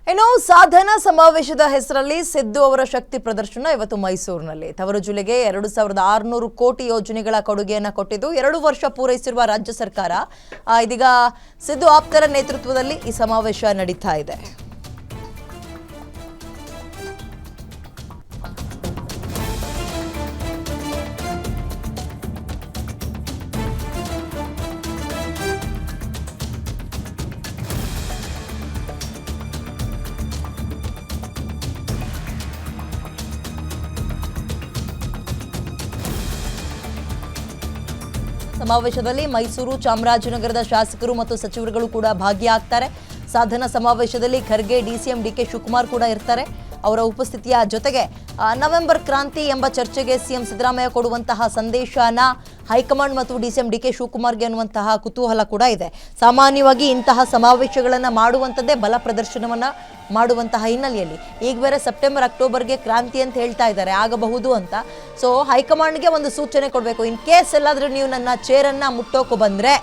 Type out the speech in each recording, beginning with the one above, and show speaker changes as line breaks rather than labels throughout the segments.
ಇನ್ನು ಸಾಧನಾ ಸಮಾವೇಶದ ಹೆಸರಲ್ಲಿ ಸಿದ್ದು ಅವರ ಶಕ್ತಿ ಪ್ರದರ್ಶನ ಇವತ್ತು ಮೈಸೂರಿನಲ್ಲಿ ತವರು ಜಿಲ್ಲೆಗೆ 2600 ಕೋಟಿ ಯೋಜನೆಗಳ ಕೊಡುಗೆಯನ್ನು ಕೊಟ್ಟಿದ್ದು 2 ವರ್ಷ ಪೂರೈಸಿರುವ ರಾಜ್ಯ ಸರ್ಕಾರ ಇದೀಗ ಸಿದ್ದು ಆಪ್ತರ ನೇತೃತ್ವದಲ್ಲಿ ಈ ಸಮಾವೇಶ ನಡೀತಾ ಇದೆ. ಸಮಾವೇಶದಲ್ಲಿ ಮೈಸೂರು ಚಾಮರಾಜನಗರದ ಶಾಸಕರು ಮತ್ತು ಸಚಿವರುಗಳು ಕೂಡ ಭಾಗಿಯಾಗ್ತಾರೆ. ಸಾಧನಾ ಸಮಾವೇಶದಲ್ಲಿ ಖರ್ಗೆ, ಡಿಸಿಎಂ ಡಿಕೆ ಶಿವಕುಮಾರ್ ಕೂಡ ಇರ್ತಾರೆ. ಅವರ ಉಪಸ್ಥಿತಿಯ ಜೊತೆಗೆ ನವೆಂಬರ್ ಕ್ರಾಂತಿ ಎಂಬ ಚರ್ಚೆಗೆ ಸಿಎಂ ಸಿದ್ದರಾಮಯ್ಯ ಕೊಡುವಂತಹ ಸಂದೇಶನ ಹೈಕಮಾಂಡ್ ಮತ್ತು ಡಿಸಿಎಂ ಡಿಕೆ ಶಿವಕುಮಾರ್ಗೆ ಅನ್ನುವಂತಹ ಕುತೂಹಲ ಕೂಡ ಇದೆ. ಸಾಮಾನ್ಯವಾಗಿ ಇಂತಹ ಸಮಾವೇಶಗಳನ್ನು ಮಾಡುವಂಥದ್ದೇ ಬಲ ಪ್ರದರ್ಶನವನ್ನು ಮಾಡುವಂತಹ ಹಿನ್ನೆಲೆಯಲ್ಲಿ ಈಗ ಬೇರೆ ಸೆಪ್ಟೆಂಬರ್ ಅಕ್ಟೋಬರ್ಗೆ ಕ್ರಾಂತಿ ಅಂತ ಹೇಳ್ತಾ ಇದ್ದಾರೆ, ಆಗಬಹುದು ಅಂತ. ಸೊ ಹೈಕಮಾಂಡ್ಗೆ ಒಂದು ಸೂಚನೆ ಕೊಡಬೇಕು. ಇನ್ ಕೇಸ್ ಎಲ್ಲಾದರೂ ನೀವು ನನ್ನ ಚೇರನ್ನು ಮುಟ್ಟೋಕೆ ಬಂದರೆ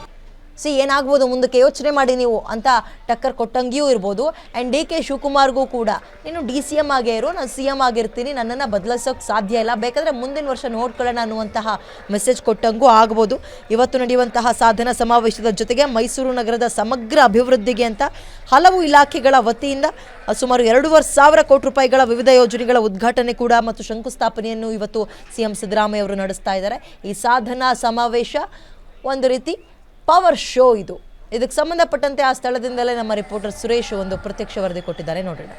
ಏನಾಗ್ಬೋದು ಮುಂದಕ್ಕೆ ಯೋಚನೆ ಮಾಡಿ ನೀವು ಅಂತ ಟಕ್ಕರ್ ಕೊಟ್ಟಂಗಿಯೂ ಇರ್ಬೋದು. ಆ್ಯಂಡ್ ಡಿ ಕೆ ಶಿವಕುಮಾರ್ಗೂ ಕೂಡ ನೀನು DCM ಆಗೇ ಇರು, ನಾನು CM ಆಗಿರ್ತೀನಿ, ನನ್ನನ್ನು ಬದಲಿಸೋಕೆ ಸಾಧ್ಯ ಇಲ್ಲ, ಬೇಕಾದರೆ ಮುಂದಿನ ವರ್ಷ ನೋಡ್ಕೊಳ್ಳೋಣ ಅನ್ನುವಂತಹ ಮೆಸೇಜ್ ಕೊಟ್ಟಂಗೂ ಆಗ್ಬೋದು. ಇವತ್ತು ನಡೆಯುವಂತಹ ಸಾಧನಾ ಸಮಾವೇಶದ ಜೊತೆಗೆ ಮೈಸೂರು ನಗರದ ಸಮಗ್ರ ಅಭಿವೃದ್ಧಿಗೆ ಅಂತ ಹಲವು ಇಲಾಖೆಗಳ ವತಿಯಿಂದ ಸುಮಾರು 2,500 ಕೋಟಿ ರೂಪಾಯಿಗಳ ವಿವಿಧ ಯೋಜನೆಗಳ ಉದ್ಘಾಟನೆ ಕೂಡ ಮತ್ತು ಶಂಕುಸ್ಥಾಪನೆಯನ್ನು ಇವತ್ತು CM ಸಿದ್ದರಾಮಯ್ಯ ಅವರು ನಡೆಸ್ತಾ ಇದ್ದಾರೆ. ಈ ಸಾಧನಾ ಸಮಾವೇಶ ಒಂದು ರೀತಿ ಪವರ್ ಶೋ. ಇದಕ್ಕೆ ಸಂಬಂಧಪಟ್ಟಂತೆ ಆ ಸ್ಥಳದಿಂದಲೇ ನಮ್ಮ ರಿಪೋರ್ಟರ್ ಸುರೇಶ್ ಒಂದು ಪ್ರತ್ಯಕ್ಷ ವರದಿ ಕೊಟ್ಟಿದ್ದಾರೆ, ನೋಡೋಣ.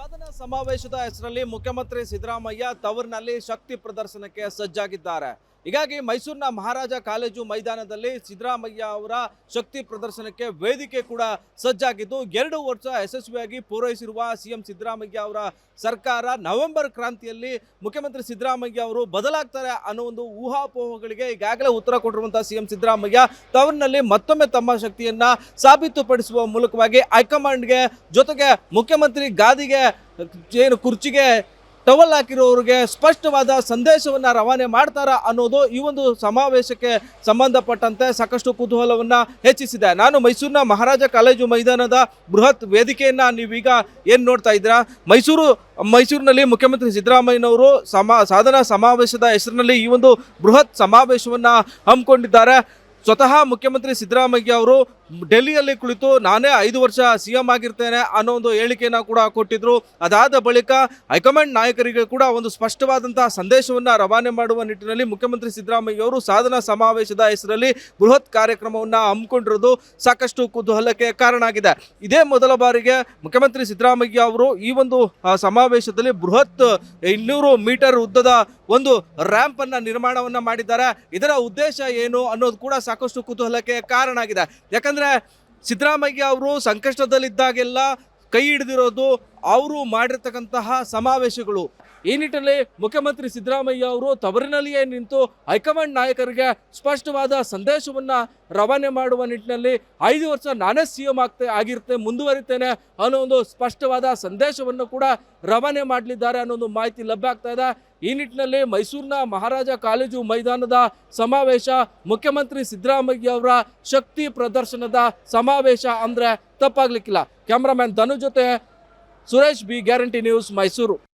ಸಾಧನಾ ಸಮಾವೇಶದ ಹೆಸರಲ್ಲಿ ಮುಖ್ಯಮಂತ್ರಿ ಸಿದ್ದರಾಮಯ್ಯ ತವರಿನಲ್ಲಿ ಶಕ್ತಿ ಪ್ರದರ್ಶನಕ್ಕೆ ಸಜ್ಜಾಗಿದ್ದಾರೆ. ಹೀಗಾಗಿ ಮೈಸೂರಿನ ಮಹಾರಾಜ ಕಾಲೇಜು ಮೈದಾನದಲ್ಲಿ ಸಿದ್ದರಾಮಯ್ಯ ಅವರ ಶಕ್ತಿ ಪ್ರದರ್ಶನಕ್ಕೆ ವೇದಿಕೆ ಕೂಡ ಸಜ್ಜಾಗಿದ್ದು 2 ವರ್ಷ ಯಶಸ್ವಿಯಾಗಿ ಪೂರೈಸಿರುವ CM ಸಿದ್ದರಾಮಯ್ಯ ಅವರ ಸರ್ಕಾರ ನವೆಂಬರ್ ಕ್ರಾಂತಿಯಲ್ಲಿ ಮುಖ್ಯಮಂತ್ರಿ ಸಿದ್ದರಾಮಯ್ಯ ಅವರು ಬದಲಾಗ್ತಾರೆ ಅನ್ನೋ ಒಂದು ಊಹಾಪೋಹಗಳಿಗೆ ಈಗಾಗಲೇ ಉತ್ತರ ಕೊಟ್ಟಿರುವಂತಹ CM ಸಿದ್ದರಾಮಯ್ಯ ತವರಿನಲ್ಲಿ ಮತ್ತೊಮ್ಮೆ ತಮ್ಮ ಶಕ್ತಿಯನ್ನ ಸಾಬೀತುಪಡಿಸುವ ಮೂಲಕವಾಗಿ ಹೈಕಮಾಂಡ್ಗೆ ಜೊತೆಗೆ ಮುಖ್ಯಮಂತ್ರಿ ಗಾದಿಗೆ ಏನು ಕುರ್ಚಿಗೆ ಟವಲ್ ಹಾಕಿರೋರಿಗೆ ಸ್ಪಷ್ಟವಾದ ಸಂದೇಶವನ್ನು ರವಾನೆ ಮಾಡ್ತಾರ ಅನ್ನೋದು ಈ ಒಂದು ಸಮಾವೇಶಕ್ಕೆ ಸಂಬಂಧಪಟ್ಟಂತೆ ಸಾಕಷ್ಟು ಕುತೂಹಲವನ್ನು ಹೆಚ್ಚಿಸಿದೆ. ನಾನು ಮೈಸೂರಿನ ಮಹಾರಾಜ ಕಾಲೇಜು ಮೈದಾನದ ಬೃಹತ್ ವೇದಿಕೆಯನ್ನು ನೀವೀಗ ಏನು ನೋಡ್ತಾ ಇದ್ದೀರಾ. ಮೈಸೂರಿನಲ್ಲಿ ಮುಖ್ಯಮಂತ್ರಿ ಸಿದ್ದರಾಮಯ್ಯನವರು ಸಾಧನಾ ಸಮಾವೇಶದ ಹೆಸರಿನಲ್ಲಿ ಈ ಒಂದು ಬೃಹತ್ ಸಮಾವೇಶವನ್ನು ಹಮ್ಮಿಕೊಂಡಿದ್ದಾರೆ. ಸ್ವತಃ ಮುಖ್ಯಮಂತ್ರಿ ಸಿದ್ದರಾಮಯ್ಯ ಅವರು ಡೆಲ್ಲಿಯಲ್ಲಿ ಕುಳಿತು ನಾನೇ 5 ವರ್ಷ CM ಆಗಿರ್ತೇನೆ ಅನ್ನೋ ಒಂದು ಹೇಳಿಕೆಯನ್ನು ಕೂಡ ಕೊಟ್ಟಿದ್ರು. ಅದಾದ ಬಳಿಕ ಹೈಕಮಾಂಡ್ ನಾಯಕರಿಗೆ ಕೂಡ ಒಂದು ಸ್ಪಷ್ಟವಾದಂತಹ ಸಂದೇಶವನ್ನು ರವಾನೆ ಮಾಡುವ ನಿಟ್ಟಿನಲ್ಲಿ ಮುಖ್ಯಮಂತ್ರಿ ಸಿದ್ದರಾಮಯ್ಯ ಅವರು ಸಾಧನಾ ಸಮಾವೇಶದ ಹೆಸರಲ್ಲಿ ಬೃಹತ್ ಕಾರ್ಯಕ್ರಮವನ್ನು ಹಮ್ಮಿಕೊಂಡಿರೋದು ಸಾಕಷ್ಟು ಕುತೂಹಲಕ್ಕೆ ಕಾರಣ ಆಗಿದೆ. ಇದೇ ಮೊದಲ ಬಾರಿಗೆ ಮುಖ್ಯಮಂತ್ರಿ ಸಿದ್ದರಾಮಯ್ಯ ಅವರು ಈ ಒಂದು ಸಮಾವೇಶದಲ್ಲಿ ಬೃಹತ್ 200 ಮೀಟರ್ ಉದ್ದದ ಒಂದು ರ್ಯಾಂಪ್ ಅನ್ನ ನಿರ್ಮಾಣವನ್ನ ಮಾಡಿದ್ದಾರೆ. ಇದರ ಉದ್ದೇಶ ಏನು ಅನ್ನೋದು ಕೂಡ ಸಾಕಷ್ಟು ಕುತೂಹಲಕ್ಕೆ ಕಾರಣ ಆಗಿದೆ. ಯಾಕಂದ್ರೆ ಸಿದ್ದರಾಮಯ್ಯ ಅವರು ಸಂಕಷ್ಟದಲ್ಲಿದ್ದಾಗೆಲ್ಲ ಕೈ ಹಿಡಿದಿರೋದು ಅವರು ಮಾಡಿರ್ತಕ್ಕಂತಹ ಸಮಾವೇಶಗಳು. ಈ ನಿಟ್ಟಿನಲ್ಲಿ ಮುಖ್ಯಮಂತ್ರಿ ಸಿದ್ದರಾಮಯ್ಯ ಅವರು ತವರಿನಲ್ಲಿಯೇ ನಿಂತು ಹೈಕಮಾಂಡ್ ನಾಯಕರಿಗೆ ಸ್ಪಷ್ಟವಾದ ಸಂದೇಶವನ್ನು ರವಾನೆ ಮಾಡುವ ನಿಟ್ಟಿನಲ್ಲಿ 5 ವರ್ಷ ನಾನೇ CM ಆಗಿರ್ತೇನೆ, ಮುಂದುವರಿತೇನೆ ಅನ್ನೋ ಒಂದು ಸ್ಪಷ್ಟವಾದ ಸಂದೇಶವನ್ನು ಕೂಡ ರವಾನೆ ಮಾಡಲಿದ್ದಾರೆ ಅನ್ನೋ ಒಂದು ಮಾಹಿತಿ ಲಭ್ಯ ಆಗ್ತಾ ಇದೆ. ಈ ನಿಟ್ಟಿನಲ್ಲಿ ಮೈಸೂರಿನ ಮಹಾರಾಜ ಕಾಲೇಜು ಮೈದಾನದ ಸಮಾವೇಶ ಮುಖ್ಯಮಂತ್ರಿ ಸಿದ್ದರಾಮಯ್ಯ ಅವರ ಶಕ್ತಿ ಪ್ರದರ್ಶನದ ಸಮಾವೇಶ ಅಂದರೆ ತಪ್ಪಾಗ್ಲಿಕ್ಕಿಲ್ಲ. ಕ್ಯಾಮ್ರಾಮನ್ ಧನು ಜೊತೆ Suresh B, guarantee news, Mysuru.